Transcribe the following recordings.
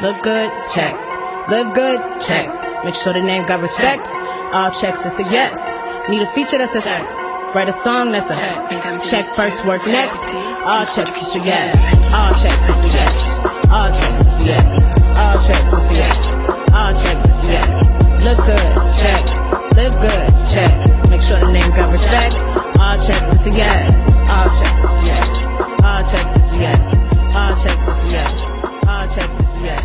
Look good, check. Live good, check. Make sure the name got respect. All checks is a yes. Need a feature that's a check. Write a song that's a check first, work next. All checks is a yes. All checks is a yes. All checks is a yes. All checks is a yes. All checks is a yes. Look good, check. Live good, check. Make sure the name got respect. All checks is a yes. All checks is a yes. All checks is a yes. All checks is a yes. All checks is a yes.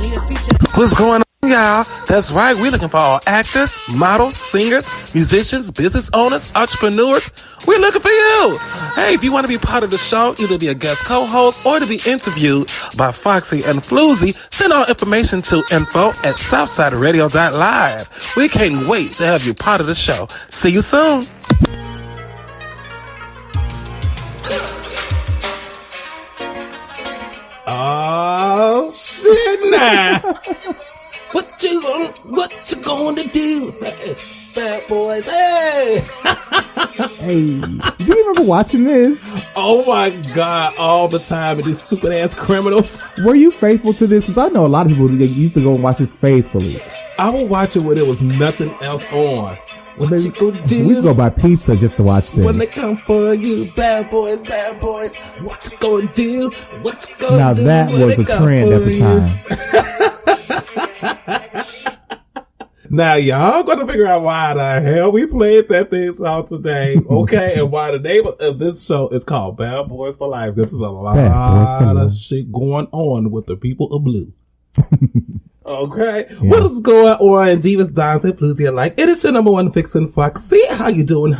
Need a feature. What's going on, y'all? That's right. We're looking for all actors, models, singers, musicians, business owners, entrepreneurs. We're looking for you. Hey, if you want to be part of the show, either be a guest co-host or to be interviewed by Foxxie and FluZ, send all information to info@southsideradiolive. We can't wait to have you part of the show. See you soon. Oh, shit now. What you gonna do? Hey, bad boys, hey! Hey, do you remember watching this? Oh my God, all the time with these stupid ass criminals. Were you faithful to this? Because I know a lot of people that used to go and watch this faithfully. I would watch it when there was nothing else on. What you gonna do? We used to go buy pizza just to watch this. When they come for you, bad boys, what you gonna do? What you gonna now do? Now that was a trend at the time. Now y'all gonna figure out why the hell we played that thing song today, okay? And why the name of this show is called Bad Boys for Life. This is a lot of shit going on with the people of blue. Okay, yeah. What is going on? Divas, Dons, and FluZ alike. It is your number one fixin' Foxxie. How you doing?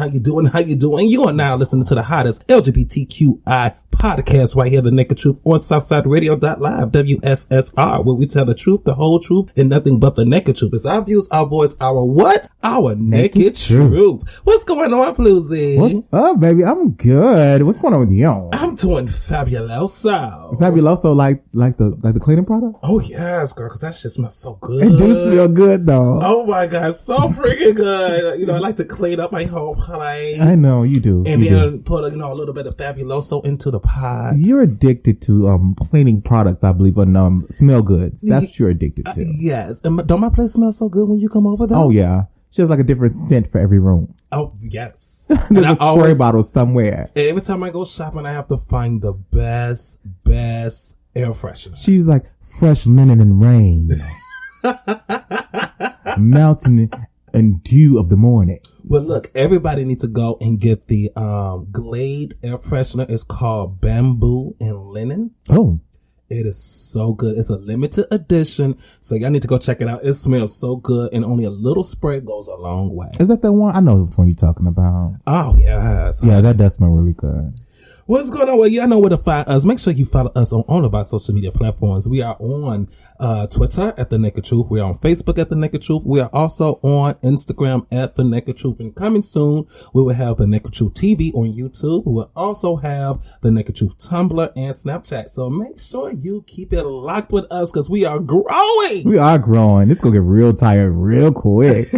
You are now listening to the hottest LGBTQI podcast right here, The Naked Truth, on southsideradiolive, WSSR, where we tell the truth, the whole truth, and nothing but the naked truth. It's our views, our voice, our what? Our naked truth. What's going on, FluZ? What's up, baby? I'm good. What's going on with you? I'm doing fabuloso. Fabuloso, like the cleaning product? Oh yes, girl, because that shit smells so good. It do smell good though. Oh my God, so freaking good. You know, I like to clean up my whole place. I know you do. And then put a little bit of fabuloso into the pot. You're addicted to cleaning products, I believe, and smell goods. That's what you're addicted to. Yes. And don't my place smell so good when you come over though? Oh yeah. She has like a different scent for every room. Oh yes. There's a spray bottle somewhere. Every time I go shopping, I have to find the best air freshener. She's like fresh linen and rain. Mountain and dew of the morning. Well, look, everybody needs to go and get the Glade air freshener. It's called Bamboo and Linen. Oh. It is so good. It's a limited edition, so y'all need to go check it out. It smells so good, and only a little spray goes a long way. Is that the one? I know which one you're talking about. Oh, yes. Yeah, that does smell really good. What's going on? Well, y'all know where to find us. Make sure you follow us on all of our social media platforms. We are on Twitter at The Naked Truth. We are on Facebook at The Naked Truth. We are also on Instagram at The Naked Truth. And coming soon, we will have The Naked Truth TV on YouTube. We will also have The Naked Truth Tumblr and Snapchat. So make sure you keep it locked with us because we are growing. We are growing. It's going to get real tired real quick.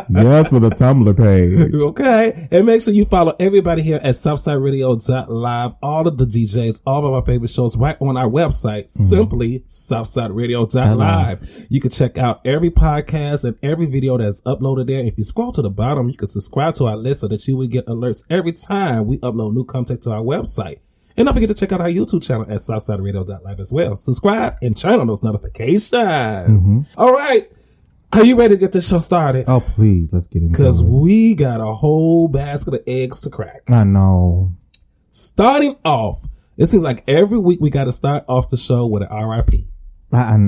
Yes, for the Tumblr page. Okay. And make sure you follow everybody here at southsideradiolive, all of the DJs, all of our favorite shows right on our website, simply southsideradiolive. You can check out every podcast and every video that's uploaded there. If you scroll to the bottom, you can subscribe to our list so that you will get alerts every time we upload new content to our website. And don't forget to check out our YouTube channel at southsideradiolive as well. Subscribe and turn on those notifications. All right. Are you ready to get this show started? Oh, please. Let's get into it. Because we got a whole basket of eggs to crack. I know. Starting off, it seems like every week we got to start off the show with an RIP.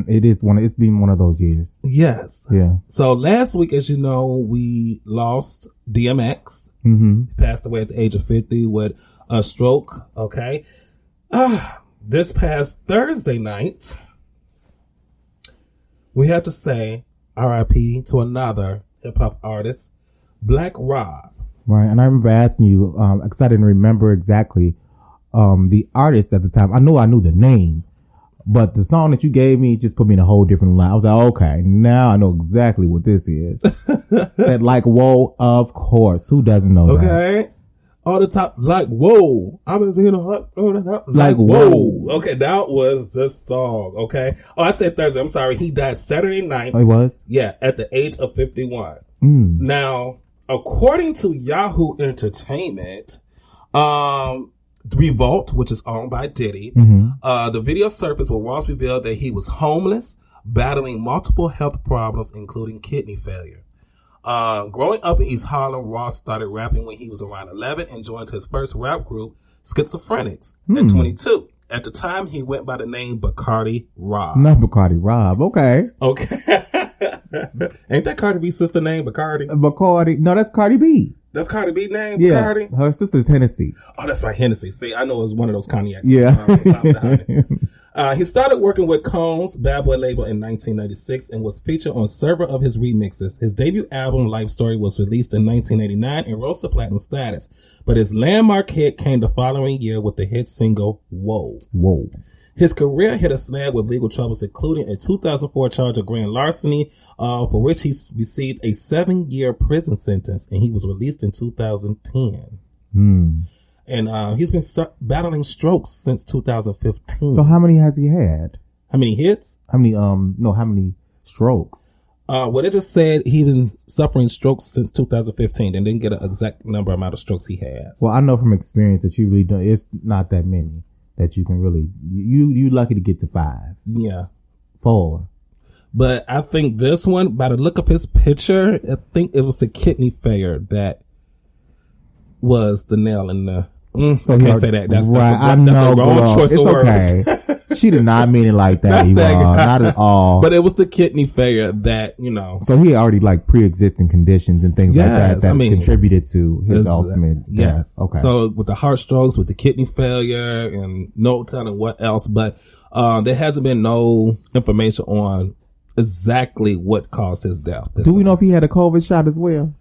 It's been one of those years. Yes. Yeah. So last week, as you know, we lost DMX. He passed away at the age of 50 with a stroke. Okay. This past Thursday night, we have to say RIP to another hip hop artist, Black Rob. Right. And I remember asking you, because I didn't remember exactly, the artist at the time. I knew the name, but the song that you gave me just put me in a whole different line. I was like, okay, now I know exactly what this is. That like, whoa, of course. Who doesn't know that? Okay. all the top, like, whoa. I was in a hut, like, whoa. Okay, that was the song, okay? Oh, I said Thursday. I'm sorry. He died Saturday night. Oh, he was? Yeah, at the age of 51. Now, according to Yahoo Entertainment, Revolt, which is owned by Diddy, the video surfaced where Ross revealed that he was homeless, battling multiple health problems, including kidney failure. Growing up in East Harlem, Ross started rapping when he was around 11 and joined his first rap group, Schizophrenics, at 22. At the time, he went by the name Bacardi Rob. Not Bacardi Rob. Okay. Ain't that Cardi B's sister name, Bacardi? Bacardi. No, that's Cardi B. That's Cardi B name, yeah. Bacardi? Her sister's Hennessy. Oh, that's right, Hennessy. See, I know it was one of those cognacs. Yeah. He started working with Combs' Bad Boy label in 1996 and was featured on several of his remixes. His debut album, Life Story, was released in 1989 and rose to platinum status. But his landmark hit came the following year with the hit single, Whoa. Whoa. His career hit a snag with legal troubles, including a 2004 charge of grand larceny, for which he received a 7-year prison sentence, and he was released in 2010. And he's been battling strokes since 2015. So how many has he had? How many hits? How many strokes? Well, they just said he's been suffering strokes since 2015 and didn't get an exact amount of strokes he has. Well, I know from experience that you really don't, it's not that many that you can really, you lucky to get to 5. Yeah. 4. But I think this one, by the look of his picture, I think it was the kidney failure that was the nail in the... So I can't say that. That's a wrong choice of words. Okay. She did not mean it like that, Yvonne. Not at all. But it was the kidney failure that, So he already like pre-existing conditions and things like that contributed to his ultimate death. Okay. So with the heart strokes, with the kidney failure, and no telling what else, but there hasn't been no information on exactly what caused his death. Do we know if he had a COVID shot as well?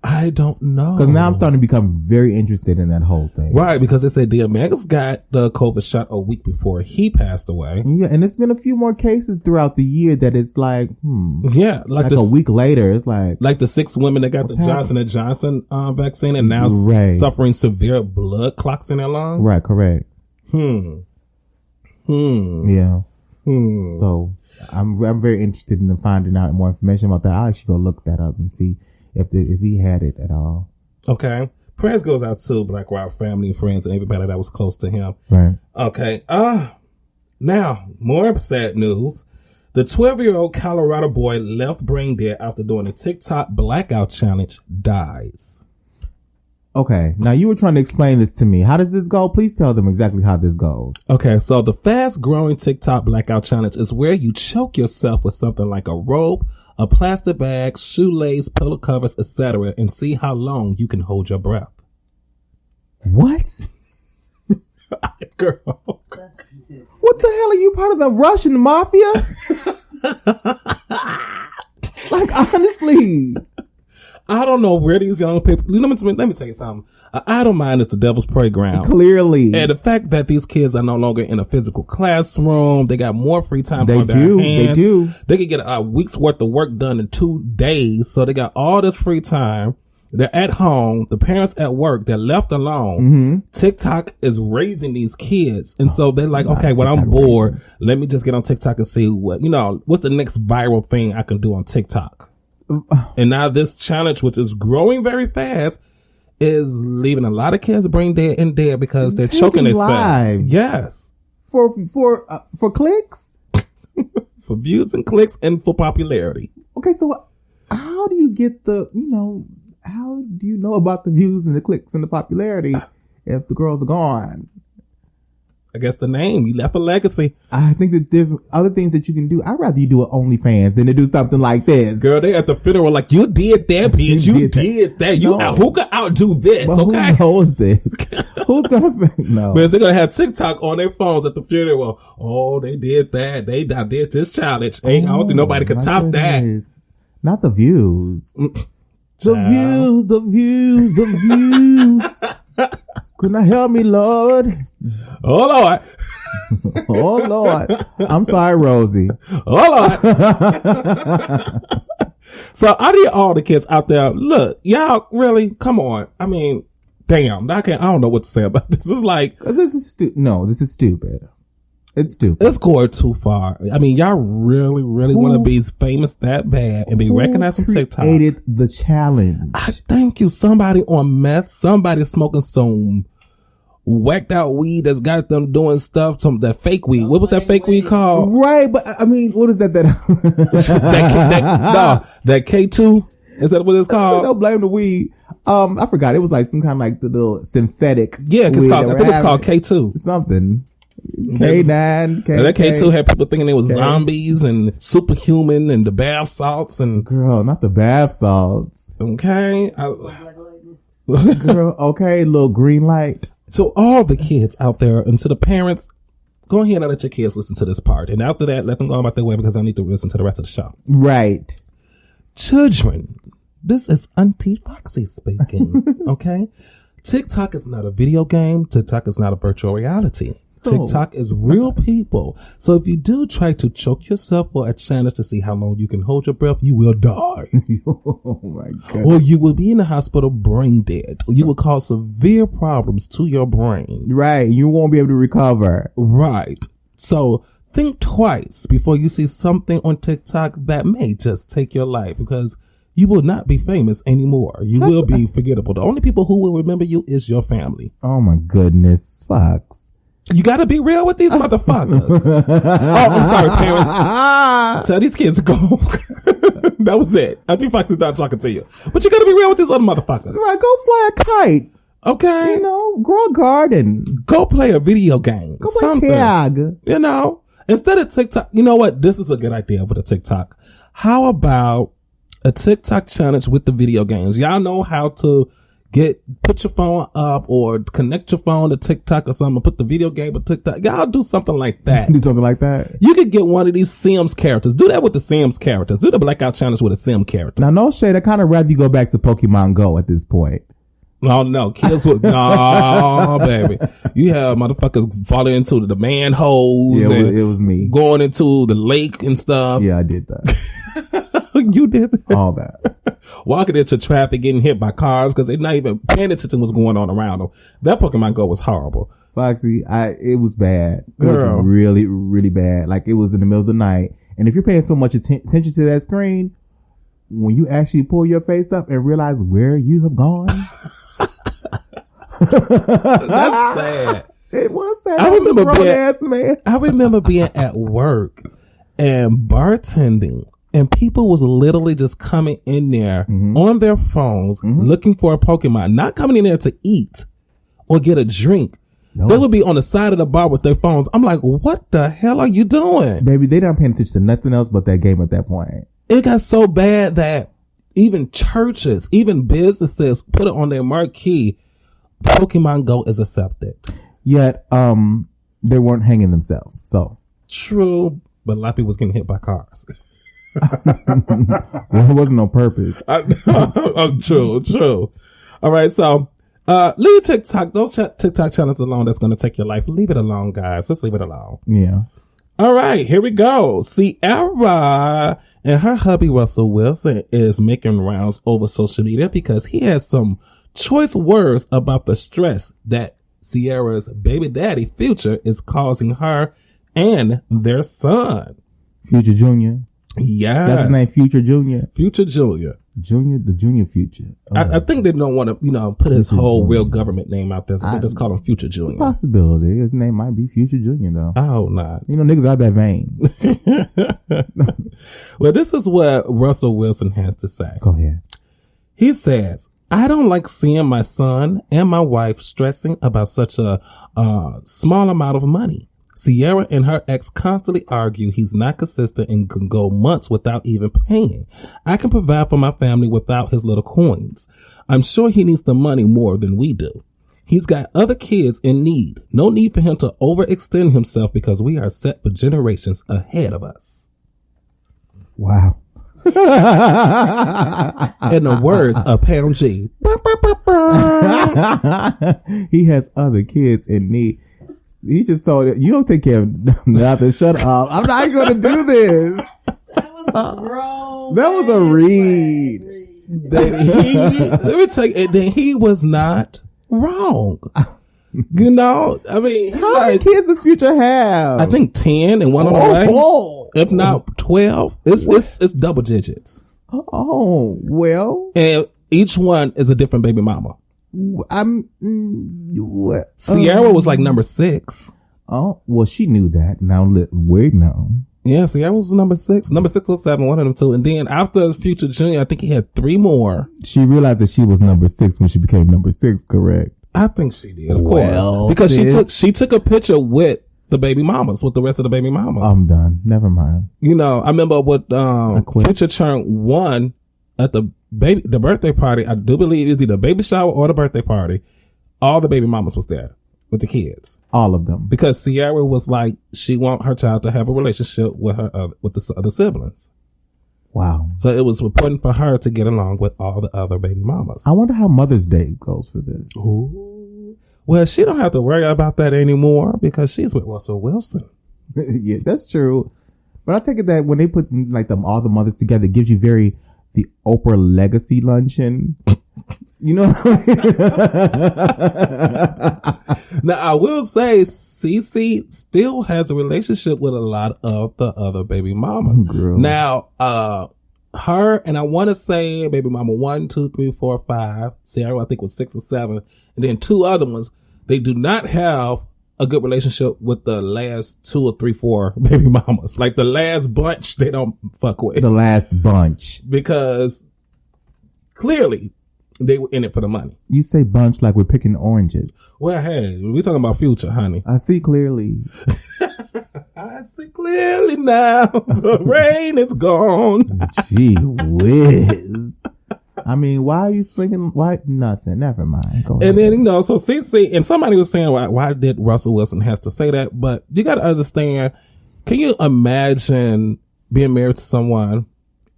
I don't know. Because now I'm starting to become very interested in that whole thing. Right, because they said DMX got the COVID shot a week before he passed away. Yeah, and it's been a few more cases throughout the year that it's like, Yeah, like a week later, it's like the 6 women that got the Johnson & Johnson vaccine and now suffering severe blood clots in their lungs. Right, correct. Yeah. So I'm very interested in finding out more information about that. I'll actually go look that up and see if he had it at all. Okay. Prayers goes out to Black Rob family and friends and everybody that was close to him. Right. Okay. Now, more sad news. The 12-year-old Colorado boy left brain dead after doing a TikTok blackout challenge dies. Okay. Now, you were trying to explain this to me. How does this go? Please tell them exactly how this goes. Okay. So the fast-growing TikTok blackout challenge is where you choke yourself with something like a rope, a plastic bag, shoelace, pillow covers, etc., and see how long you can hold your breath. What? Girl. What the hell are you, part of the Russian mafia? Like, honestly. I don't know where these young people... Let me tell you something. An idle mind is the devil's playground. Clearly. And the fact that these kids are no longer in a physical classroom, they got more free time on their hands. They do. They can get a week's worth of work done in 2 days. So they got all this free time. They're at home. The parents at work. They're left alone. TikTok is raising these kids. And so they're like, okay, when I'm bored, let me just get on TikTok and see what's the next viral thing I can do on TikTok. And now this challenge, which is growing very fast, is leaving a lot of kids brain dead and dead because they're choking themselves. Yes. For clicks? For views and clicks and for popularity. Okay, so how do you get how do you know about the views and the clicks and the popularity if the girls are gone? I guess the name. You left a legacy. I think that there's other things that you can do. I'd rather you do an OnlyFans than to do something like this. Girl, they at the funeral like, you did that, bitch. You did that. Who could outdo this, but okay? Who knows this? Who's gonna... No. But they're gonna have TikTok on their phones at the funeral. Oh, they did that. They did this challenge. I don't think nobody could top that. Not the views. The views. Couldn't I help me, Lord? Oh, Lord. Oh, Lord. I'm sorry, Rosie. Oh, Lord. So I need all the kids out there. Look, y'all really, come on. I mean, damn, I don't know what to say about this. It's like, this is stupid. It's stupid. It's going too far. I mean, y'all really want to be famous that bad and be recognized on TikTok. Who created the challenge? I thank you. Somebody on meth, somebody smoking some whacked out weed that's got them doing stuff, some that fake weed. What was that fake weed called? Right, but I mean, what is that? that K2? Is that what it's called? Don't blame the weed. I forgot. It was like some kind of like the little synthetic. Yeah, I think it's called K2. Something. K9, K. That K2 had people thinking they was zombies and superhuman and the bath salts and. Girl, not the bath salts. Okay. Girl, okay, little green light. To all the kids out there and to the parents, go ahead and let your kids listen to this part. And after that, let them go about their way because I need to listen to the rest of the show. Right. Children, this is Auntie Foxxie speaking. Okay? TikTok is not a video game. TikTok is not a virtual reality. TikTok is real people. So if you do try to choke yourself for a challenge to see how long you can hold your breath, you will die. Oh my God. Or you will be in the hospital brain dead. Or you will cause severe problems to your brain. Right. You won't be able to recover. Right. So think twice before you see something on TikTok that may just take your life, because you will not be famous anymore. You will be forgettable. The only people who will remember you is your family. Oh my goodness. Fox. You gotta be real with these motherfuckers. Oh, I'm sorry, parents. Tell these kids to go. That was it. Auntie Fox is not talking to you. But you gotta be real with these other motherfuckers. Right, go fly a kite. Okay. You know, grow a garden. Go play a video game. Go play tag. You know, instead of TikTok, you know what? This is a good idea for the TikTok. How about a TikTok challenge with the video games? Y'all know how to put your phone up or connect your phone to TikTok or something, put the video game with TikTok. Y'all do something like that. Do something like that. You could get one of these Sims characters. Do that with the Sims characters. Do the blackout challenge with a Sim character. Now, no shade. I kind of rather you go back to Pokemon Go at this point. No, kids would, no, baby. You have motherfuckers falling into the manholes. Yeah, it was me. Going into the lake and stuff. Yeah, I did that. You did that? All that. Walking into traffic, getting hit by cars because they're not even paying attention to what's going on around them. That Pokemon Go was horrible. Foxy, it was bad. It was really, really bad. Like, it was in the middle of the night. And if you're paying so much attention to that screen, when you actually pull your face up and realize where you have gone. That's sad. It was sad. I remember being at work and bartending, and people was literally just coming in there on their phones looking for a Pokemon, not coming in there to eat or get a drink. No. They would be on the side of the bar with their phones. I'm like, what the hell are you doing? Baby, they not paying attention to nothing else but that game at that point. It got so bad that even churches, even businesses put it on their marquee. Pokemon Go is accepted. Yet, they weren't hanging themselves. So true, but a lot of people was getting hit by cars. Well, it wasn't on purpose. Oh, true. All right, so leave TikTok. Those TikTok channels alone. That's going to take your life. Leave it alone, guys. Just leave it alone. Yeah. All right, here we go. Ciara and her hubby Russell Wilson is making rounds over social media because he has some choice words about the stress that Ciara's baby daddy Future is causing her and their son. Future Junior. Yeah. That's his name, Future Junior. Future Junior. The Junior Future. I think they don't want to, put his whole real government name out there. So they just call him Future Junior. It's a possibility. His name might be Future Junior, though. I hope not. Niggas are that vain. Well, this is what Russell Wilson has to say. Go ahead. He says, I don't like seeing my son and my wife stressing about such a small amount of money. Ciara and her ex constantly argue he's not consistent and can go months without even paying. I can provide for my family without his little coins. I'm sure he needs the money more than we do. He's got other kids in need. No need for him to overextend himself because we are set for generations ahead of us. Wow. In the words of Pound G. He has other kids in need. He just told it, you don't take care of nothing. Shut up. I'm not going to do this. That was a grown. That was a read. Let me tell you, then he was not wrong. You know, I mean, how many kids does Future have? I think 10 and one on the way. If not 12, it's double digits. Oh, well. And each one is a different baby mama. Ciara was like number 6. Oh, well, she knew that. Now, wait now. Yeah, Ciara was number 6. Number 6 or 7, one of them two. And then after Future Jr., I think he had 3 more. She realized that she was number 6 when she became number 6, correct? I think she did, of course. Because she took a picture with the baby mamas, with the rest of the baby mamas. I'm done. Never mind. You know, I remember what Future turned 1 at the birthday party. I do believe it was either baby shower or the birthday party. All the baby mamas was there with the kids. All of them. Because Ciara was like, she want her child to have a relationship with her with the other siblings. Wow. So it was important for her to get along with all the other baby mamas. I wonder how Mother's Day goes for this. Ooh. Well, she don't have to worry about that anymore because she's with Russell Wilson. Yeah, that's true. But I take it that when they put like all the mothers together, it gives you the Oprah legacy luncheon. You know what I mean? Now, I will say Cece still has a relationship with a lot of the other baby mamas. Girl. Now, her and I want to say baby mama 1, 2, 3, 4, 5. Ciara, I think was 6 or 7. And then 2 other ones. They do not have a good relationship with the last 2 or 3, 4 baby mamas. Like the last bunch, they don't fuck with. The last bunch. Because clearly they were in it for the money. You say bunch like we're picking oranges. Well, hey, we're talking about Future, honey. I see clearly. I see clearly now. The rain is gone. Gee whiz. I mean, why are you thinking? Why? Nothing. Never mind. Go ahead. And then, you know, so CC, and somebody was saying, why did Russell Wilson has to say that? But you got to understand, can you imagine being married to someone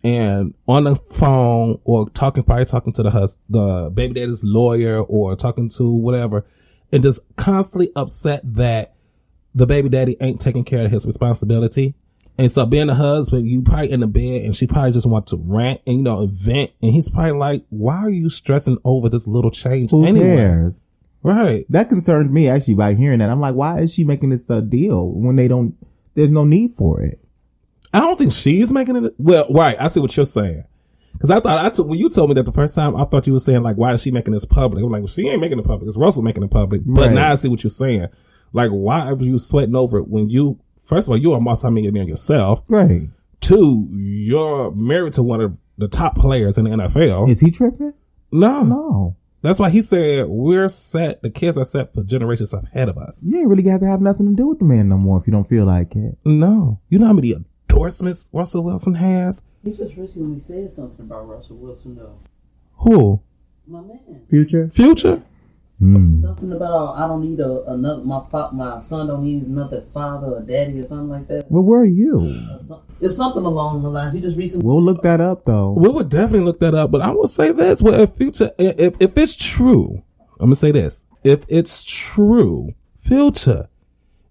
and on the phone or probably talking to the baby daddy's lawyer or talking to whatever, and just constantly upset that the baby daddy ain't taking care of his responsibility? And so being a husband, you probably in the bed and she probably just wants to rant and, you know, and vent. And he's probably like, why are you stressing over this little change? Who anyway? cares? Right. That concerned me actually by hearing that. I'm like, why is she making this a deal when there's no need for it? I don't think she's making it. Well, right. I see what you're saying. Cause when you told me that the first time, I thought you were saying like, why is she making this public? I'm like, well, she ain't making it public. It's Russell making it public. But now I see what you're saying. Like, why are you sweating over it when first of all, you're a multimillionaire yourself. Right. 2, you're married to one of the top players in the NFL. Is he tripping? No. That's why he said we're set. The kids are set for generations ahead of us. You ain't really got to have nothing to do with the man no more if you don't feel like it. No. You know how many endorsements Russell Wilson has? He just recently said something about Russell Wilson, though. Who? My man. Future? Something about I don't need another. My son don't need another father or daddy or something like that. Well, where are you? If something along the lines. He just recently. We'll look that up though. We would definitely look that up. But I will say this: well, if it's true, I'm gonna say this: if it's true, Future,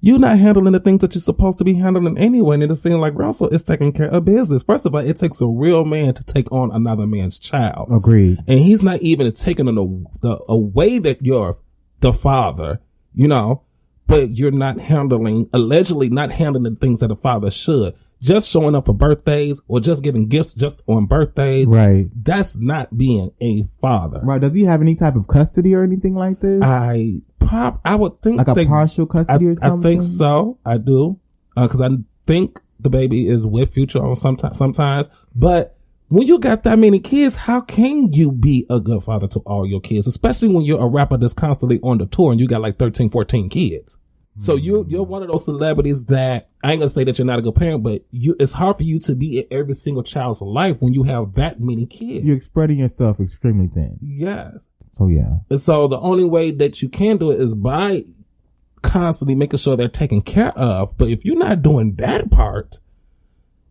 you're not handling the things that you're supposed to be handling anyway. And it seems like Russell is taking care of business. First of all, it takes a real man to take on another man's child. Agreed. And he's not even taking on a way that you're the father, you know, but you're not allegedly not handling the things that a father should. Just showing up for birthdays or just giving gifts just on birthdays. Right. That's not being a father. Right. Does he have any type of custody or anything like this? I would think like a partial custody or something. I think so. I do. Cause I think the baby is with Future on sometimes, but when you got that many kids, how can you be a good father to all your kids? Especially when you're a rapper that's constantly on the tour and you got like 13, 14 kids. So you're one of those celebrities that I ain't gonna say that you're not a good parent, but it's hard for you to be in every single child's life when you have that many kids. You're spreading yourself extremely thin. Yes. So yeah. And so the only way that you can do it is by constantly making sure they're taken care of. But if you're not doing that part,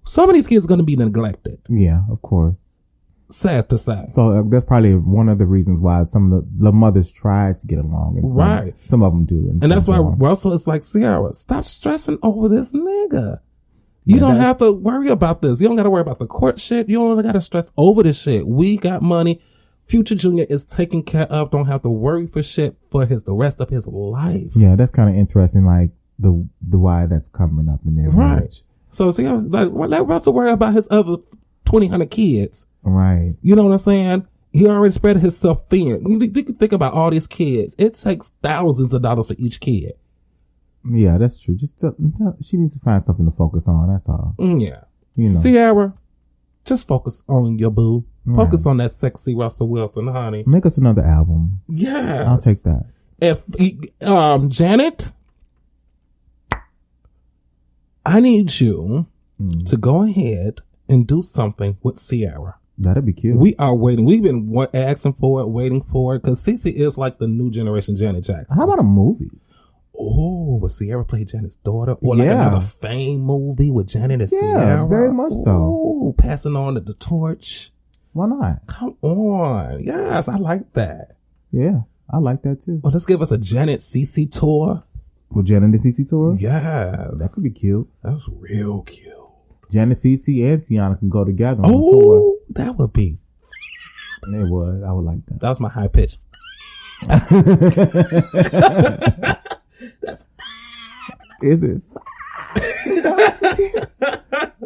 some of these kids are going to be neglected. Yeah, of course. Sad to say. So that's probably one of the reasons why some of the mothers try to get along. And some of them do. And that's why Russell is like, Ciara, stop stressing over this nigga. You don't have to worry about this. You don't got to worry about the court shit. You don't got to stress over this shit. We got money. Future Jr. is taken care of, don't have to worry for shit for the rest of his life. Yeah, that's kind of interesting, like the why that's coming up in their marriage. So see, like, let Russell worry about his other 200 kids. Right. You know what I'm saying? He already spread himself thin. You think about all these kids. It takes thousands of dollars for each kid. Yeah, that's true. Just she needs to find something to focus on. That's all. Yeah. You know. Ciara, just focus on your boo. Right. Focus on that sexy Russell Wilson, honey. Make us another album. Yeah. I'll take that. If Janet, I need you to go ahead and do something with Ciara. That'd be cute. We are waiting. We've been asking for it, waiting for it, because Cece is like the new generation Janet Jackson. How about a movie? Oh, would Ciara play Janet's daughter? Or like another Fame movie with Janet and Ciara? Very much so. Oh, passing on the torch. Why not? Come on. Yes, I like that. Yeah, I like that too. Well, let's give us a Janet Cece tour. With Janet and CC tour? Yes. That could be cute. That's real cute. Janet, CC, and Tiana can go together on the tour. Oh, that would be. It would. I would like that. That was my high pitch. That's. Is it? Is that what you did?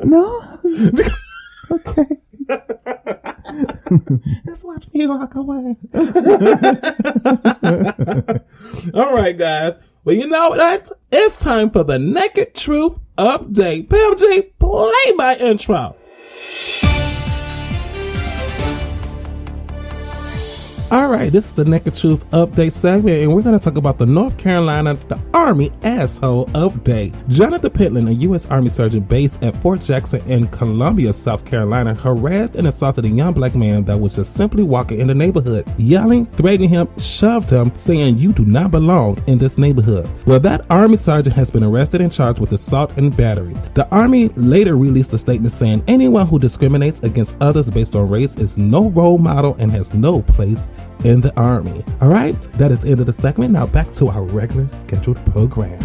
No? Okay. Just watch me walk away. All right, guys. Well, you know what? It's time for the Naked Truth update. Pam G, play my intro. All right, this is the Naked Truth update segment, and we're going to talk about the North Carolina, the Army asshole update. Jonathan Pitland, a U.S. Army surgeon based at Fort Jackson in Columbia, South Carolina, harassed and assaulted a young black man that was just simply walking in the neighborhood, yelling, threatening him, shoved him, saying, "You do not belong in this neighborhood." Well, that Army sergeant has been arrested and charged with assault and battery. The Army later released a statement saying, "Anyone who discriminates against others based on race is no role model and has no place in the Army." All right, that is the end of the segment. Now back to our regular scheduled program.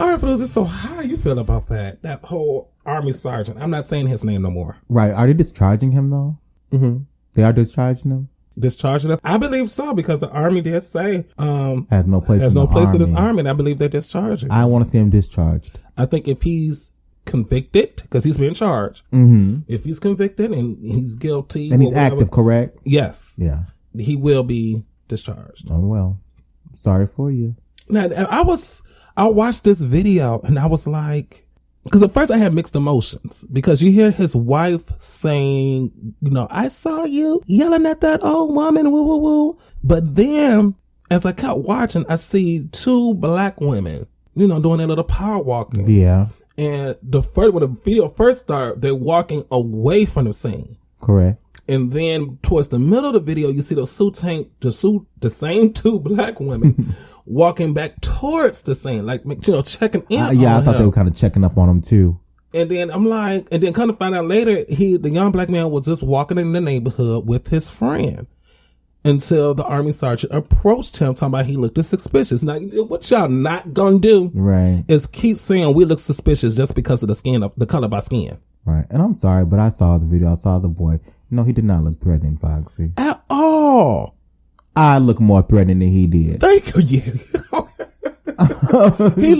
All right, FluZ, so how do you feel about that whole Army sergeant? I'm not saying his name no more. Right. Are they discharging him though? Mm-hmm. They are discharging him? Discharging him? I believe so, because the Army did say has no place in this Army, and I believe they're discharging. I want to see him discharged. I think if he's convicted, because he's being charged. Mm-hmm. If he's convicted and he's guilty and he's active, correct? Yes. Yeah. He will be discharged. Oh well. Sorry for you. Now I watched this video and I was like, because at first I had mixed emotions, because you hear his wife saying, you know, "I saw you yelling at that old woman, woo woo woo." But then as I kept watching, I see two black women, you know, doing their little power walking. Yeah. And when the video first started, they're walking away from the scene. Correct. And then towards the middle of the video, you see the same two black women walking back towards the scene, like, you know, checking in. I thought they were kind of checking up on him too. And then I'm like, and then kind of find out later, the young black man was just walking in the neighborhood with his friend, until the Army sergeant approached him, talking about he looked suspicious. Now, what y'all not gonna do, right, is keep saying we look suspicious just because of the color of our skin. Right. And I'm sorry, but I saw the video. I saw the boy. No, he did not look threatening, Foxy. At all. I look more threatening than he did. Thank you. Yeah. He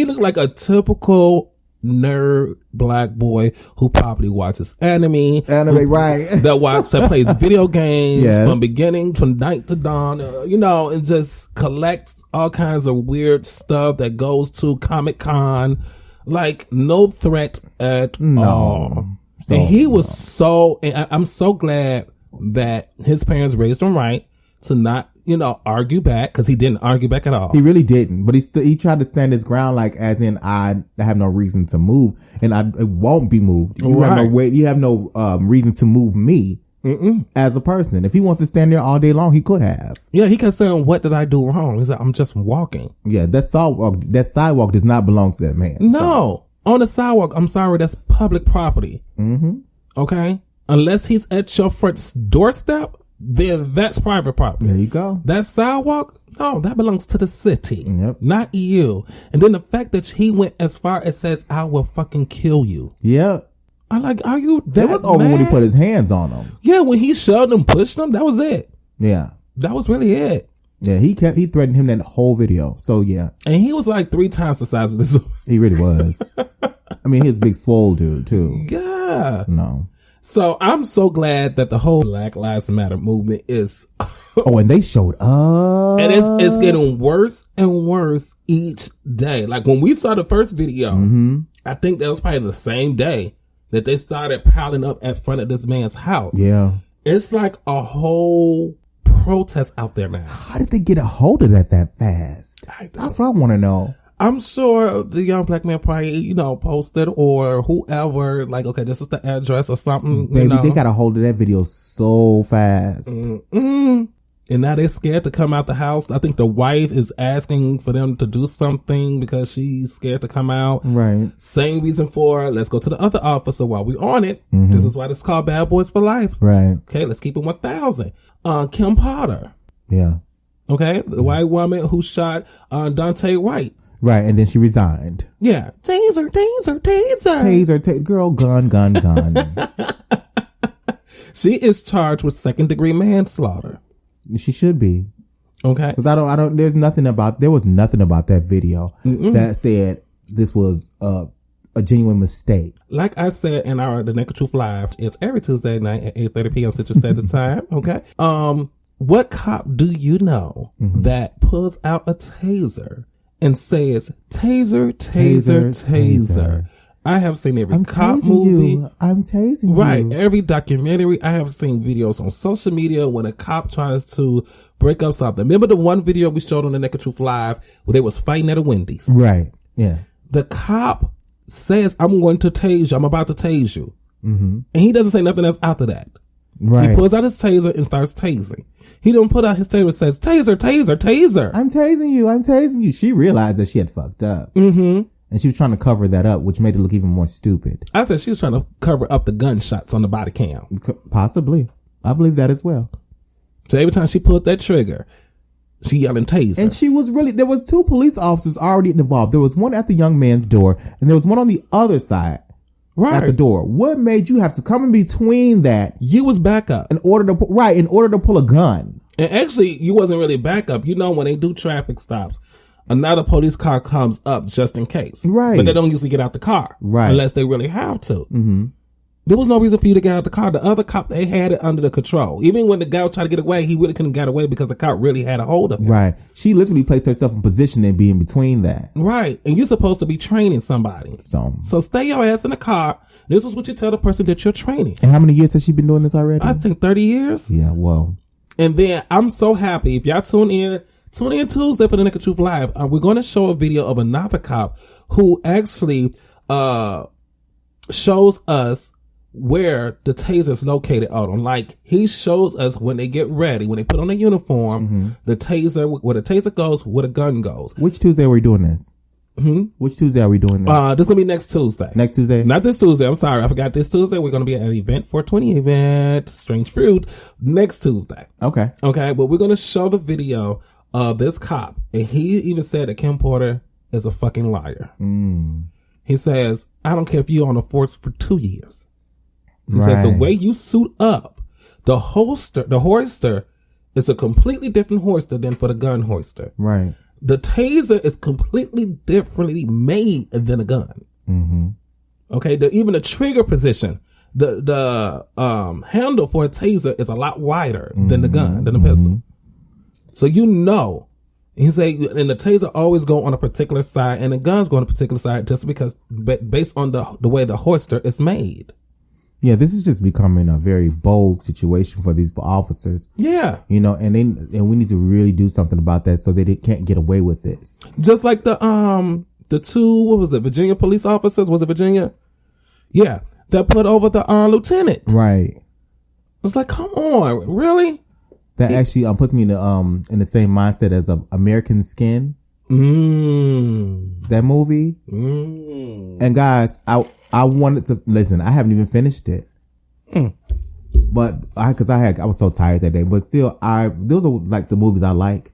looked like a typical nerd black boy who probably watches anime, right? that plays video games, yes, from night to dawn, you know, and just collects all kinds of weird stuff that goes to Comic-Con. Like, no threat at all. And he was I'm so glad that his parents raised him right to not, you know, argue back, because he didn't argue back at all. He really didn't, but he tried to stand his ground, like, as in, I have no reason to move, and it won't be moved. You have no way. You have no reason to move me. Mm-mm. As a person. If he wants to stand there all day long, he could have. Yeah, he kept saying, "What did I do wrong?" He's like, "I'm just walking." Yeah, that sidewalk does not belong to that man. No, on the sidewalk, I'm sorry, that's public property. Mm-hmm. Okay, unless he's at your front doorstep, then that's private property. There you go. That sidewalk, no, that belongs to the city, yep, not you. And then the fact that he went as far as says, "I will fucking kill you." Yeah. I'm like, are you that It was over mad? when he put his hands on them. Yeah, when he shoved them, pushed them, that was it. Yeah. That was really it. Yeah, he threatened him that whole video. So yeah. And he was like 3 times the size of this. He really was. I mean, he's a big swole dude too. Yeah. No. So I'm so glad that the whole Black Lives Matter movement is Oh, and they showed up. and it's getting worse and worse each day. Like when we saw the first video, I think that was probably the same day that they started piling up at front of this man's house. Yeah. It's like a whole protest out there now. How did they get a hold of that fast? That's what I want to know. I'm sure the young black man probably, posted or whoever, like, okay, this is the address or something. Baby, they got a hold of that video so fast. And now they're scared to come out the house. I think the wife is asking for them to do something because she's scared to come out. Right. Same reason for, let's go to the other officer while we're on it. This is why it's called Bad Boys for Life. Right. Okay, let's keep it 1,000. Kim Potter. Yeah. Okay, the white woman who shot Dante White. Right, and then she resigned. Yeah. Taser, taser, taser. Taser, girl, gun. She is charged with 2nd-degree manslaughter. She should be. Okay. Because there was nothing about that video that said this was a genuine mistake. Like I said in the NEKKED Truth Live, it's every Tuesday night at 8:30 p.m. Central Standard Time. Okay. What cop do you know that pulls out a taser and says, taser, taser, taser? I have seen every cop movie. I'm tasing you. Right. Every documentary. I have seen videos on social media when a cop tries to break up something. Remember the one video we showed on the NEKKED Truth Live where they was fighting at a Wendy's? Right. Yeah. The cop says, I'm going to tase you. I'm about to tase you. And he doesn't say nothing else after that. Right. He pulls out his taser and starts tasing. He don't put out his taser and says, taser, taser, taser. I'm tasing you. She realized that she had fucked up. And she was trying to cover that up, which made it look even more stupid. I said she was trying to cover up the gunshots on the body cam. Possibly. I believe that as well. So every time she pulled that trigger, she yelling taser. And she was there was 2 police officers already involved. There was one at the young man's door and there was one on the other side. Right. At the door. What made you have to come in between that? You was backup. In order to pull a gun. And actually, you wasn't really backup. When they do traffic stops, another police car comes up just in case. Right. But they don't usually get out the car. Right. Unless they really have to. There was no reason for you to get out the car. The other cop, they had it under the control. Even when the guy tried to get away, he really couldn't get away because the cop really had a hold of him. Right. She literally placed herself in position and be in between that. Right. And you're supposed to be training somebody. So stay your ass in the car. This is what you tell the person that you're training. And how many years has she been doing this already? I think 30 years. Yeah, well. And then I'm so happy. If y'all tune in Tuesday for the NEKKED Truth Live. We're going to show a video of another cop who actually shows us where the taser is located on. Like, he shows us when they get ready, when they put on their uniform, the taser, where the taser goes, where the gun goes. Which Tuesday are we doing this? Which Tuesday are we doing this? This is going to be next Tuesday. Next Tuesday? Not this Tuesday. I'm sorry. I forgot this Tuesday. We're going to be at an event 420 event, Strange Fruit, next Tuesday. Okay. Okay. But we're going to show the video of this cop. And he even said that Kim Porter is a fucking liar. He says, I don't care if you're on the force for 2 years. He said the way you suit up, the hoister is a completely different hoister than for the gun hoister. Right. The taser is completely differently made than a gun. Okay. Even the trigger position, the handle for a taser is a lot wider than the gun, than the pistol. So he say, and the taser always go on a particular side and the guns go on a particular side just because based on the way the hoister is made. Yeah, this is just becoming a very bold situation for these officers. Yeah. And we need to really do something about that so they can't get away with this. Just like the 2, what was it, Virginia police officers? Was it Virginia? Yeah. That put over the lieutenant. Right. I was like, come on, really? That actually puts me in the same mindset as American Skin. That movie. And guys, I wanted to listen. I haven't even finished it, but I was so tired that day. But still, those are like the movies I like,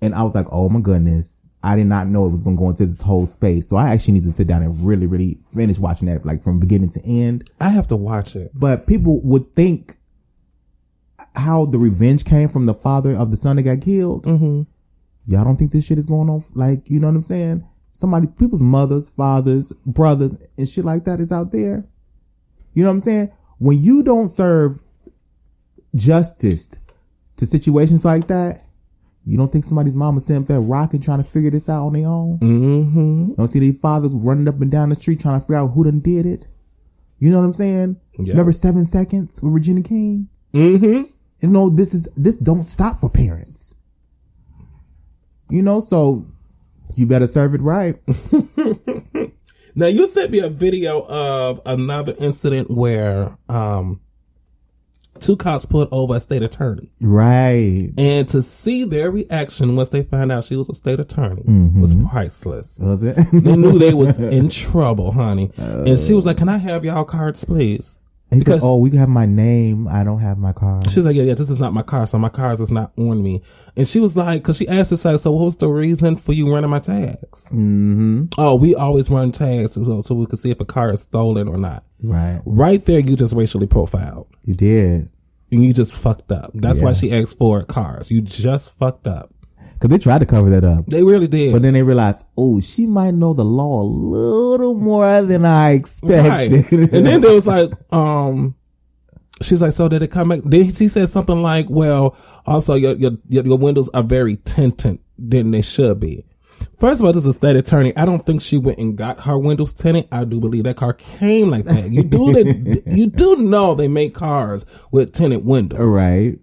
and I was like, oh my goodness, I did not know it was going to go into this whole space. So I actually need to sit down and really, really finish watching that, like from beginning to end. I have to watch it. But people would think how the revenge came from the father of the son that got killed. Mm-hmm. Y'all don't think this shit is going on? Like, you know what I'm saying? People's mothers, fathers, brothers, and shit like that is out there. You know what I'm saying? When you don't serve justice to situations like that, you don't think somebody's mama sitting up there rocking trying to figure this out on their own? Mm-hmm. You don't see these fathers running up and down the street trying to figure out who done did it? You know what I'm saying? Yeah. Remember 7 Seconds with Regina King? Mm-hmm. You know, this don't stop for parents. You know, so you better serve it right. Now, you sent me a video of another incident where two cops pulled over a state attorney. Right. And to see their reaction once they found out she was a state attorney was priceless. Was it? They knew they was in trouble, honey. And she was like, can I have y'all cards, please? He said, oh, we have my name. I don't have my card. She was like, yeah, this is not my car, so my card is not on me. And she was like, because she asked herself, so what was the reason for you running my tags? Mm-hmm. Oh, we always run tags so we could see if a car is stolen or not. Right. Right there, you just racially profiled. You did. And you just fucked up. That's why she asked for cars. You just fucked up. Because they tried to cover that up. They really did. But then they realized, oh, she might know the law a little more than I expected. Right. And then there was like, she's like, so did it come back? Then she said something like, well, also your windows are very tinted than they should be. First of all, this is a state attorney. I don't think she went and got her windows tinted. I do believe that car came like that. You do know they make cars with tinted windows. Right.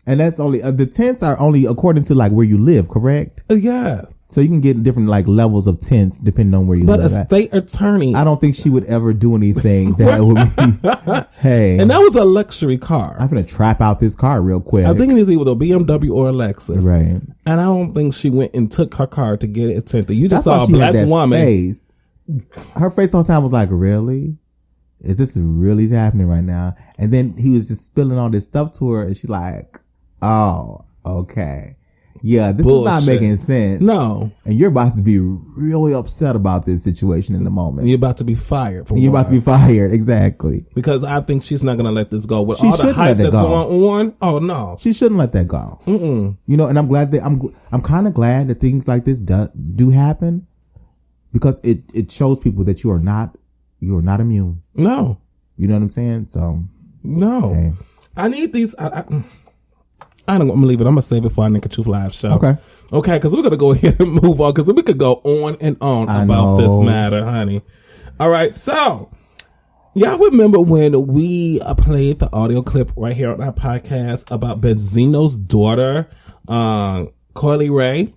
And that's only, the tints are only according to like where you live, correct? Yeah. So you can get different like levels of tints depending on where you live. But a state attorney. I don't think she would ever do anything that would be, hey. And that was a luxury car. I'm going to trap out this car real quick. I think it is either a BMW or a Lexus. Right. And I don't think she went and took her car to get it tinted. You just saw a black woman. Face. Her face the whole time was like, really? Is this really happening right now? And then he was just spilling all this stuff to her and she's like, oh, okay. Yeah, this is not making sense. No. And you're about to be really upset about this situation in the moment. You're about to be fired. You're about to be fired, exactly. Because I think she's not going to let this go. With all the hype that's going on, oh no. She shouldn't let that go. Mm-mm. You know, and I'm glad that, I'm kind of glad that things like this do happen because it shows people that you are not immune. No. You know what I'm saying? So. No. Okay. I need these. I'm going to leave it. I'm going to save it for our NEKKED Truth live show. Okay. Okay, because we're going to go ahead and move on because we could go on and on about this matter, honey. All right. So, y'all remember when we played the audio clip right here on our podcast about Benzino's daughter, Coily Ray?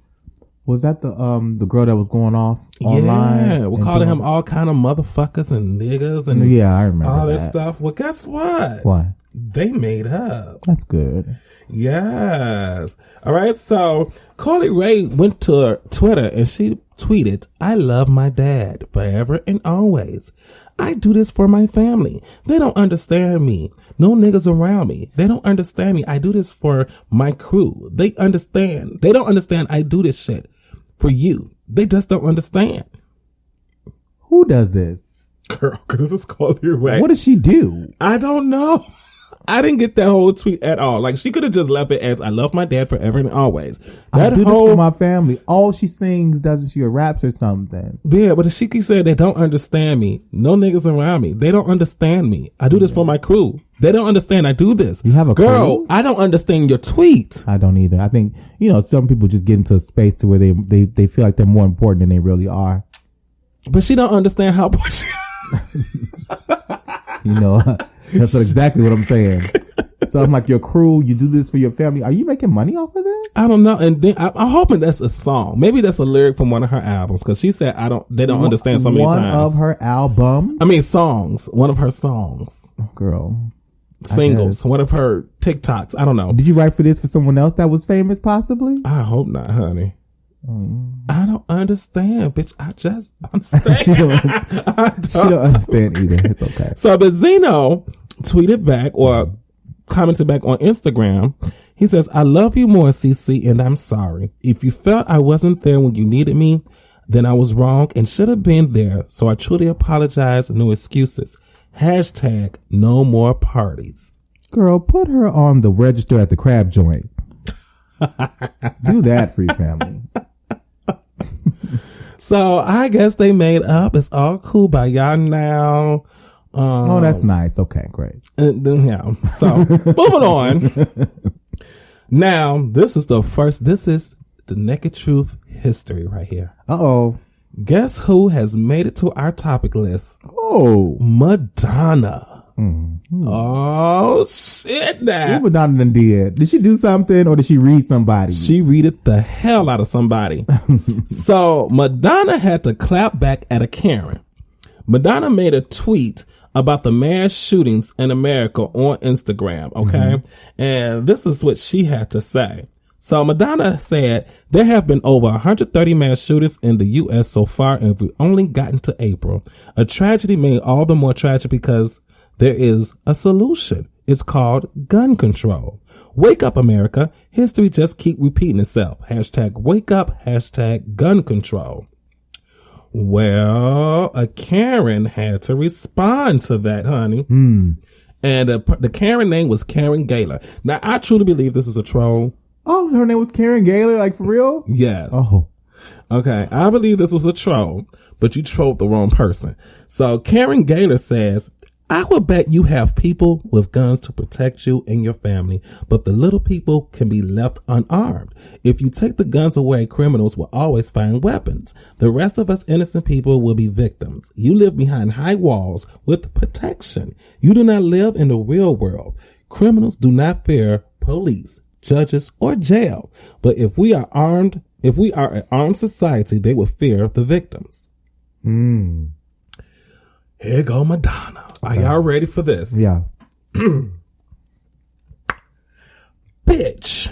Was that the girl that was going off online? Yeah, we're calling him all kind of motherfuckers and niggas and yeah, I remember all that stuff. Well, guess what? What? They made up. That's good. Yes. All right. So Coily Ray went to Twitter and she tweeted, "I love my dad forever and always. I do this for my family. They don't understand me. No niggas around me. They don't understand me. I do this for my crew. They don't understand I do this shit for you. They just don't understand." Who does this? Girl, this is Coily Ray. What does she do? I don't know. I didn't get that whole tweet at all. Like, she could have just left it as, "I love my dad forever and always. I do this for my family." All she sings, doesn't she, or raps or something? Yeah, but she said, "They don't understand me. No niggas around me. They don't understand me. I do this for my crew. They don't understand I do this." You have a girl, crew? I don't understand your tweet. I don't either. I think, some people just get into a space to where they feel like they're more important than they really are. But she don't understand how much. That's exactly what I'm saying. So I'm like, your crew, you do this for your family. Are you making money off of this? I don't know. And then I'm hoping that's a song. Maybe that's a lyric from one of her albums. Cause she said, they don't understand so many times. One of her albums? I mean, songs. One of her songs. Oh, girl. Singles. One of her TikToks. I don't know. Did you write for this for someone else that was famous possibly? I hope not, honey. I don't understand, bitch. I just understand. She don't understand either. It's okay. So Benzino tweeted back or commented back on Instagram. He says, I love you more, CC, and I'm sorry. If you felt I wasn't there when you needed me, then I was wrong and should have been there. So I truly apologize. No excuses. Hashtag no more parties. Girl, put her on the register at the crab joint. Do that, free family. So I guess they made up. It's all cool by y'all now. Oh, that's nice. Okay, great. Yeah. So moving on. Now, this is the Naked Truth history right here. Uh-oh. Guess who has made it to our topic list? Oh. Madonna. Mm-hmm. Oh, shit now. What Madonna done did? Did she do something or did she read somebody? She readed the hell out of somebody. So Madonna had to clap back at a Karen. Madonna made a tweet about the mass shootings in America on Instagram, okay? Mm-hmm. And this is what she had to say. So Madonna said, there have been over 130 mass shootings in the U.S. so far, and we've only gotten to April. A tragedy made all the more tragic because there is a solution. It's called gun control. Wake up, America. History just keep repeating itself. Hashtag wake up, hashtag gun control. Well, a Karen had to respond to that, honey. And the Karen name was Karen Gaylor. Now, I truly believe this is a troll. Oh, her name was Karen Gaylor, like for real? Yes. Oh. Okay, I believe this was a troll, but you trolled the wrong person. So Karen Gaylor says, I will bet you have people with guns to protect you and your family, but the little people can be left unarmed. If you take the guns away, criminals will always find weapons. The rest of us innocent people will be victims. You live behind high walls with protection. You do not live in the real world. Criminals do not fear police, judges, or jail. But if we are an armed society, they will fear the victims. Here go Madonna. Are y'all ready for this? Yeah. Bitch.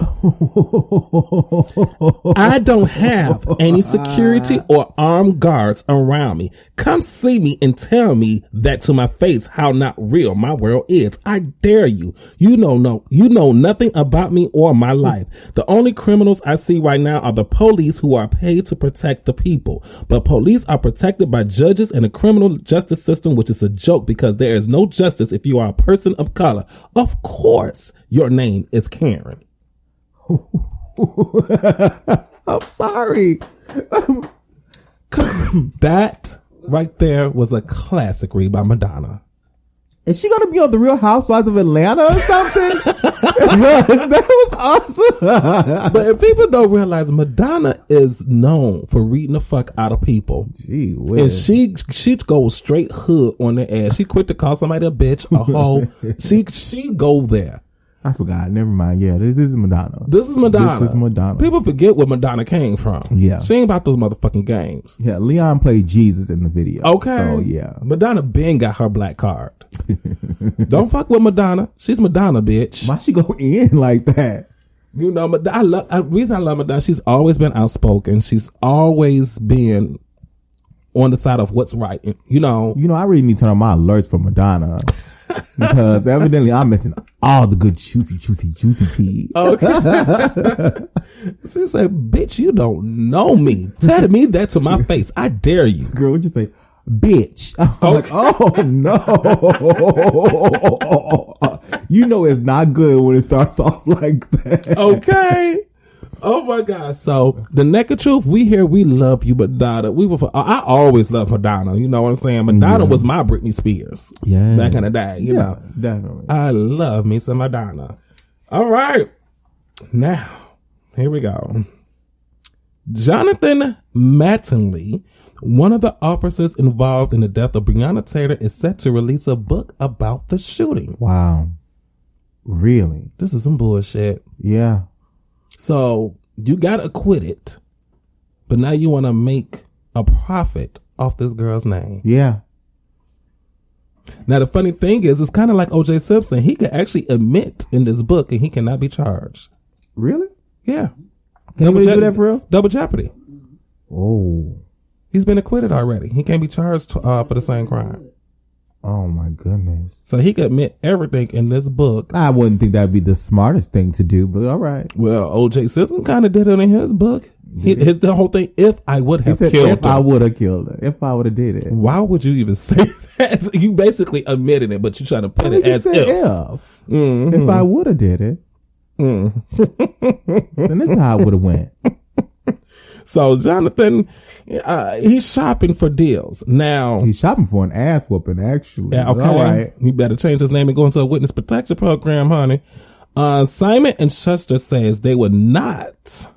I don't have any security or armed guards around me. Come see me and tell me that to my face how not real my world is. I dare you. You know nothing about me or my life. The only criminals I see right now are the police who are paid to protect the people. But police are protected by judges and a criminal justice system, which is a joke because there is no justice if you are a person of color. Of course, your name is Karen. I'm sorry. That right there was a classic read by Madonna. Is she gonna be on The Real Housewives of Atlanta or something? That was awesome. But if people don't realize, Madonna is known for reading the fuck out of people. Gee And whiz. she goes straight hood on their ass. She quit to call somebody a bitch, a hoe. She go there. I forgot. Never mind. Yeah, this is Madonna. This is Madonna. This is Madonna. People forget where Madonna came from. Yeah. She ain't about those motherfucking games. Yeah, Leon played Jesus in the video. Okay. So, yeah. Madonna been got her black card. Don't fuck with Madonna. She's Madonna, bitch. Why she go in like that? You know, reason I love Madonna, she's always been outspoken. She's always been on the side of what's right. You know, I really need to turn on my alerts for Madonna. Because evidently I'm missing all the good juicy tea. Okay. She said, bitch, you don't know me. Tell me that to my face. I dare you. Girl, would you say, bitch? I'm like, oh no. You know it's not good when it starts off like that. Okay. Oh my God. So the Naked Truth, we love you, Madonna. I always love Madonna. You know what I'm saying? Madonna was my Britney Spears. Yeah. Back in the day, you know. Definitely. I love me some Madonna. All right. Now, here we go. Jonathan Mattingly, one of the officers involved in the death of Breonna Taylor, is set to release a book about the shooting. Wow. Really? This is some bullshit. Yeah. So you got acquitted, but now you want to make a profit off this girl's name. Yeah. Now, the funny thing is, it's kind of like O.J. Simpson. He could actually admit in this book and he cannot be charged. Really? Yeah. Can anybody do that for real? Double jeopardy. Oh. He's been acquitted already. He can't be charged for the same crime. Oh my goodness. So he could admit everything in this book. I wouldn't think that'd be the smartest thing to do, but all right. Well, O.J. Simpson kind of did it in his book. The whole thing, if I would have killed her. If I would have killed her. If I would have did it. Why would you even say that? You basically admitted it, but you're trying to put it as if. Mm-hmm. If I would have did it. Then this is how I would have went. So Jonathan, he's shopping for deals. Now he's shopping for an ass whooping, actually. Yeah, okay. All right. He better change his name and go into a witness protection program, honey. Simon & Schuster says they would not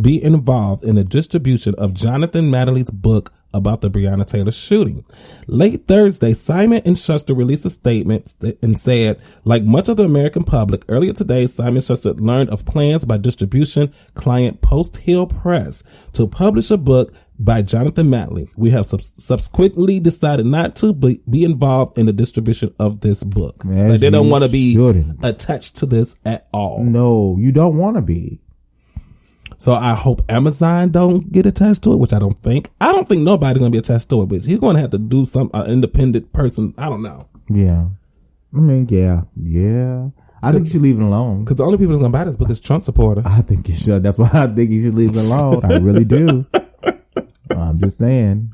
be involved in the distribution of Jonathan Madley's book about the Breonna Taylor shooting. Late Thursday, Simon & Schuster released a statement and said, like much of the American public, earlier today, Simon & Schuster learned of plans by distribution client Post Hill Press to publish a book by Jonathan Madley. We have subsequently decided not to be involved in the distribution of this book. Like they don't want to be attached to this at all. No, you don't want to be. So I hope Amazon don't get attached to it, which I don't think. I don't think nobody's going to be attached to it, but he's going to have to do some independent person. I don't know. Yeah. I mean, yeah. I think you should leave it alone. Because the only people that's going to buy this book is Trump supporters. I think you should. That's why I think you should leave it alone. I really do. I'm just saying.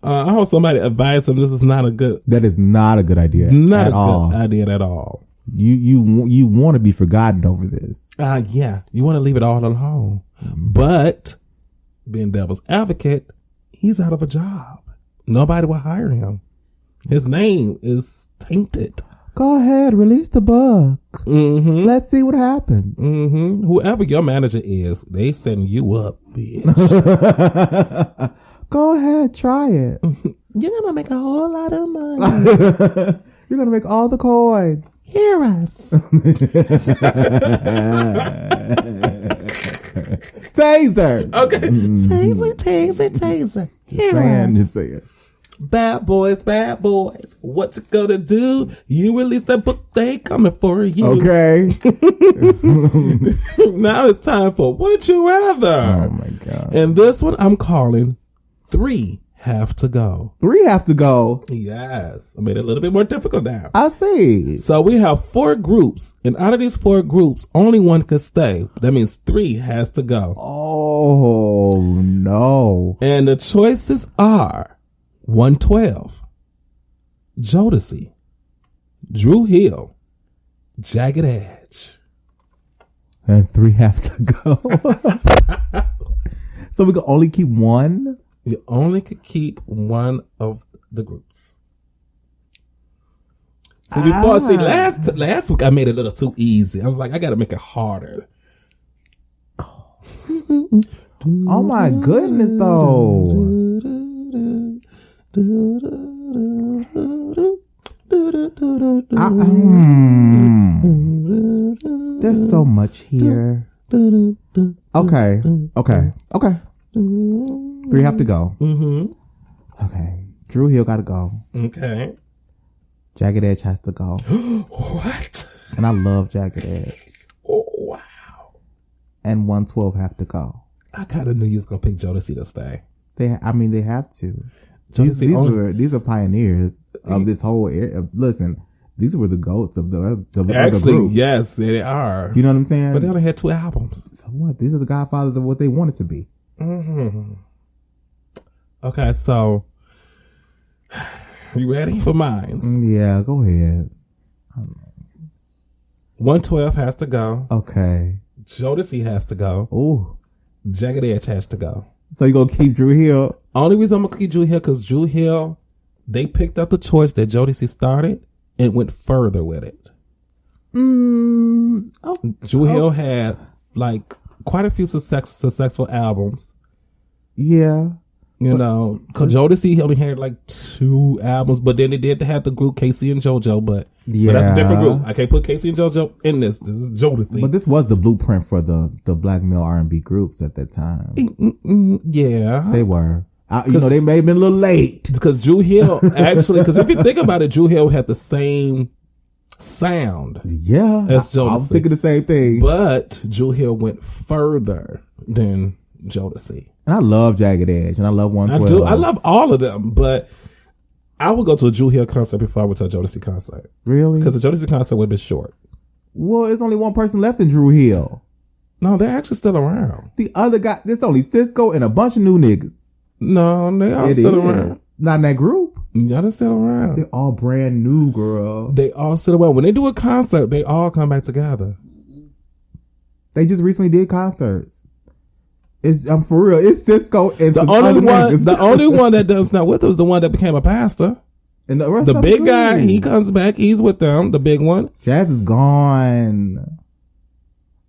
I hope somebody advise him this is not a good. That is not a good idea. Not at a all. good idea at all. You want to be forgotten over this. Yeah. You want to leave it all alone. But being devil's advocate, he's out of a job. Nobody will hire him. His name is tainted. Go ahead, release the book. Mm-hmm. Let's see what happens. Mm-hmm. Whoever your manager is, they send you up, bitch. Go ahead, try it. You're gonna make a whole lot of money. You're gonna make all the coins. Hear us. Taser. Okay. Taser. Just saying. Bad boys. What you gonna do? You release that book, they coming for you. Okay. Now it's time for Would You Rather. Oh my God. And this one I'm calling 3 Have to Go. 3 have to go. Yes. I made it a little bit more difficult now. I see. So we have 4 groups, and out of these 4 groups, only 1 could stay. That means 3 has to go. Oh no. And the choices are 112, Jodeci, Dru Hill, Jagged Edge. And 3 have to go. So we can only keep 1? You only could keep 1 of the groups. So before, see, last week I made it a little too easy. I was like, I got to make it harder. Oh my goodness, though. There's so much here. Okay. 3 have to go. Mm-hmm. Okay. Dru Hill got to go. Okay. Jagged Edge has to go. What? And I love Jagged Edge. Oh, wow. And 112 have to go. I kind of knew you was going to pick Jodeci to stay. They have to. These were pioneers of this whole area. Listen, these were the goats of the other groups. Yes, they are. You know what I'm saying? But they only had 2 albums. So what? These are the godfathers of what they wanted to be. Mm-hmm. Okay, so you ready for mine? Yeah, go ahead. 112 has to go. Okay. Jodeci has to go. Ooh. Jagged Edge has to go. So you gonna keep Dru Hill? Only reason I'm gonna keep Dru Hill because Dru Hill, they picked up the torch that Jodeci started and went further with it. Dru Hill had like quite a few successful albums. Yeah. You know, because Jodeci only had like 2 albums, but then they did have the group Casey and JoJo, but that's a different group. I can't put Casey and JoJo in this. This is Jodeci. But this was the blueprint for the black male R&B groups at that time. Yeah. They were. They may have been a little late. Because Dru Hill, actually, because if you think about it, Dru Hill had the same sound. Yeah. As Jodeci. I was thinking the same thing. But Dru Hill went further than Jodeci. And I love Jagged Edge and I love 112. I love all of them, but I would go to a Drew Hill concert before I went to a Jodeci concert. Really? Because the Jodeci concert would have been short. Well, it's only one person left in Drew Hill. No, they're actually still around. The other guy, there's only Cisco and a bunch of new niggas. No, they are still around. Not in that group. Yeah, they're still around. They're all brand new, girl. They all still around. When they do a concert, they all come back together. They just recently did concerts. I'm for real. It's Cisco and the only one that does not with us is the one that became a pastor. And the rest the big guy, he comes back. He's with them. The big one. Jazz is gone.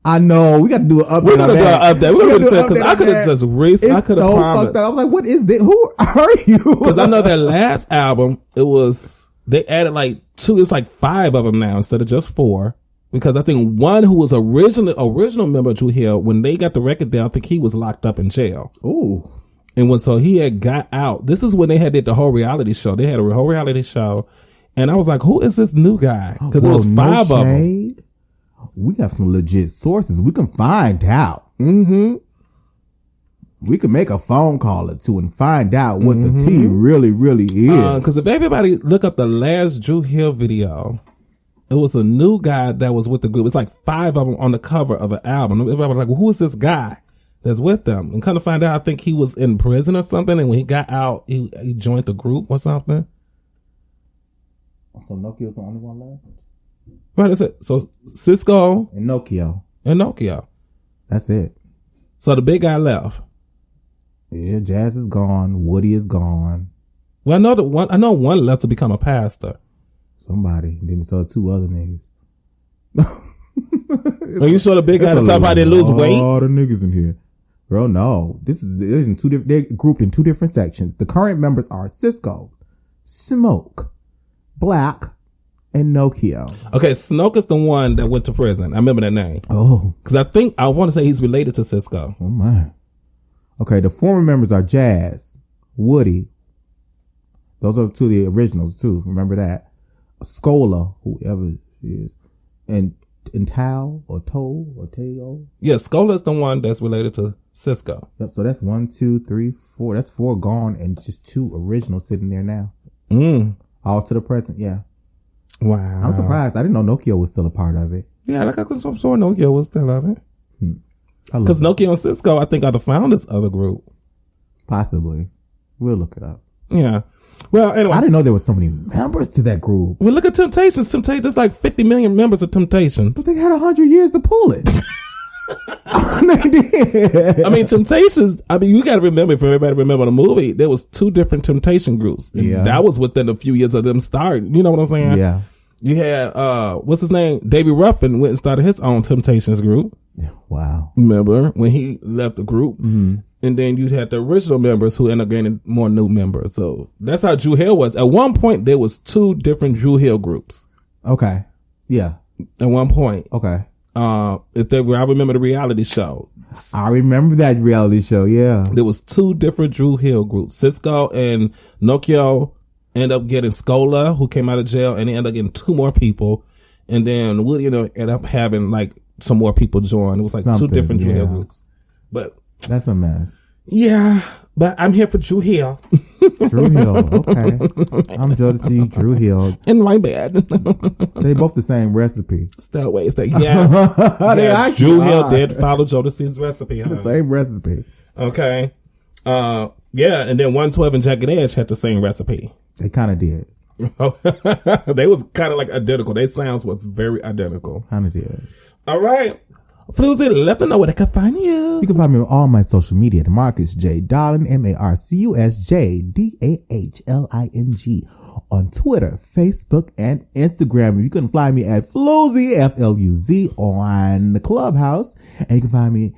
I know. We got to do an update. We're gonna do an update. We're gonna do an update because I could have just raced. I could have promised. Fucked up. I was like, "What is this? Who are you?" Because I know their last album, they added like 2. It's like 5 of them now instead of just 4. Because I think one who was original member of Drew Hill, when they got the record down, I think he was locked up in jail. Ooh. And so he had got out. This is when they did the whole reality show. They had a whole reality show. And I was like, who is this new guy? Because it was 5 of them. We have some legit sources. We can find out. Mm-hmm. We can make a phone call or 2 and find out what the tea really, really is. Because if everybody look up the last Drew Hill video, it was a new guy that was with the group. It's like 5 of them on the cover of an album. Everybody was like, well, who is this guy that's with them? And kind of find out, I think he was in prison or something. And when he got out, he joined the group or something. So Nokia's the only one left? Right, that's it. So Cisco and Nokia. That's it. So the big guy left. Yeah, Jazz is gone. Woody is gone. Well, I know one left to become a pastor. Somebody. Then saw 2 other niggas. Are you sure the big guy to talk about they lose weight? All the niggas in here. Girl, no. They're grouped in 2 different sections. The current members are Cisco, Smoke, Black, and Nokia. Okay, Smoke is the one that went to prison. I remember that name. Oh. Because I want to say he's related to Cisco. Oh, my. Okay, the former members are Jazz, Woody. Those are 2 of the originals, too. Remember that. Scola, whoever she is. And Tao or Toe or Teo. Yeah, Scola is the one that's related to Cisco. Yep, so that's 1, 2, 3, 4. That's 4 gone and just 2 originals sitting there now. All to the present, yeah. Wow. I'm surprised. I didn't know Nokia was still a part of it. Yeah, like I'm sure Nokia was still of it. Because Nokia and Cisco, I think, are the founders of the group. Possibly. We'll look it up. Yeah. Well, anyway. I didn't know there was so many members to that group. Well, look at Temptations. There's like 50 million members of Temptations. But they had 100 years to pull it. They did. I mean, Temptations, you got to remember, if everybody remember the movie, there was 2 different Temptation groups. Yeah. That was within a few years of them starting. You know what I'm saying? Yeah. You had, what's his name? Davey Ruffin went and started his own Temptations group. Wow. Remember when he left the group? Mm-hmm. And then you had the original members who ended up gaining more new members. So that's how Drew Hill was. At one point, there was 2 different Drew Hill groups. Okay. Yeah. At one point. Okay. I remember the reality show. I remember that reality show. Yeah. There was 2 different Drew Hill groups. Cisco and Nokia ended up getting Scola, who came out of jail, and they ended up getting 2 more people. And then Woody ended up having like some more people join. It was like 2 different Drew Hill groups. But that's a mess. Yeah, but I'm here for Drew Hill. Drew Hill, okay. I'm Jodeci, Drew Hill. In my bed. They both the same recipe. Still ways that, yeah. Drew Hill did follow Jodeci's recipe. The same recipe. Okay. Yeah, and then 112 and Jagged Edge had the same recipe. They kind of did. They was kind of like identical. Their sounds was very identical. Kind of did. All right. FluZ, let them know where they can find you. You can find me on all my social media at MarcusJDahling, MarcusJDahling, on Twitter, Facebook, and Instagram. You can find me at FluZ, FLUZ, on the Clubhouse. And you can find me,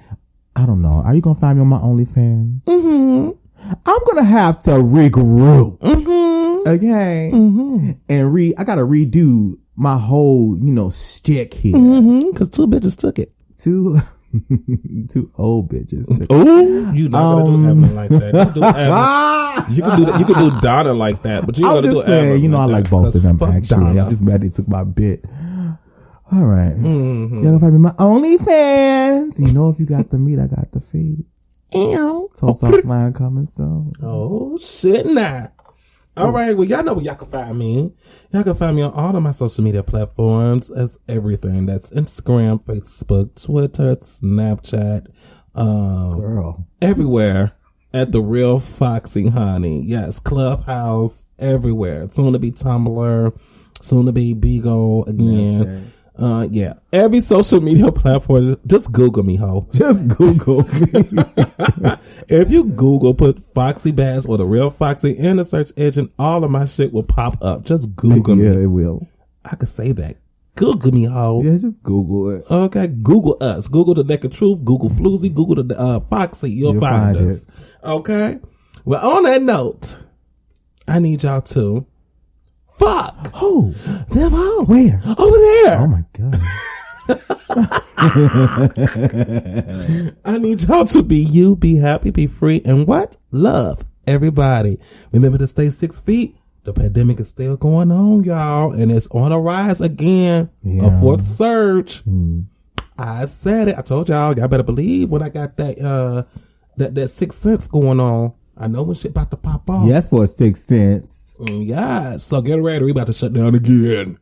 I don't know, are you going to find me on my OnlyFans? Mm-hmm. I'm going to have to regroup. Mm-hmm. Okay. Mm-hmm. And I got to redo my whole, stick here. Because 2 bitches took it. 2 old bitches. Oh, you not gonna do Evan like that. You can do Donna like that, but you ain't gonna do Evan. I like both of them actually. Donna. I'm just mad they took my bit. All right, y'all can find me my OnlyFans. If you got the meat, I got the feed. Toast off line coming soon. Oh shit, nah. All right, well, y'all know where y'all can find me. Y'all can find me on all of my social media platforms as everything. That's Instagram, Facebook, Twitter, Snapchat, Girl. everywhere at TheRealFoxxie, honey. Yes, Clubhouse, everywhere. Soon to be Tumblr, soon to be Beagle again. Yeah, every social media platform. Just Google me, ho. Just Google me. If you Google, put Foxxie Bass or The Real Foxxie in the search engine, all of my shit will pop up. Just Google me. Yeah, it will. I could say that. Google me, ho. Yeah, just Google it. Okay, Google us. Google the NEKKED Truth. Google FluZ. Google the Foxxie. You'll find us. it. Okay. Well, on that note, I need y'all to fuck. Oh, Them hoes. where? Over there. Oh my God. I need y'all to be you, be happy, be free, and what? Love everybody. Remember to stay 6 feet. The pandemic is still going on, y'all, and it's on a rise again. Yeah. A fourth surge. I said it. I told y'all better believe when I got that that 6 cents going on. I know when shit about to pop off. Yes, for 6 cents. Yeah. So get ready. We about to shut down again.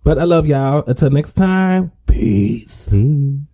But I love y'all. Until next time. Peace. Peace.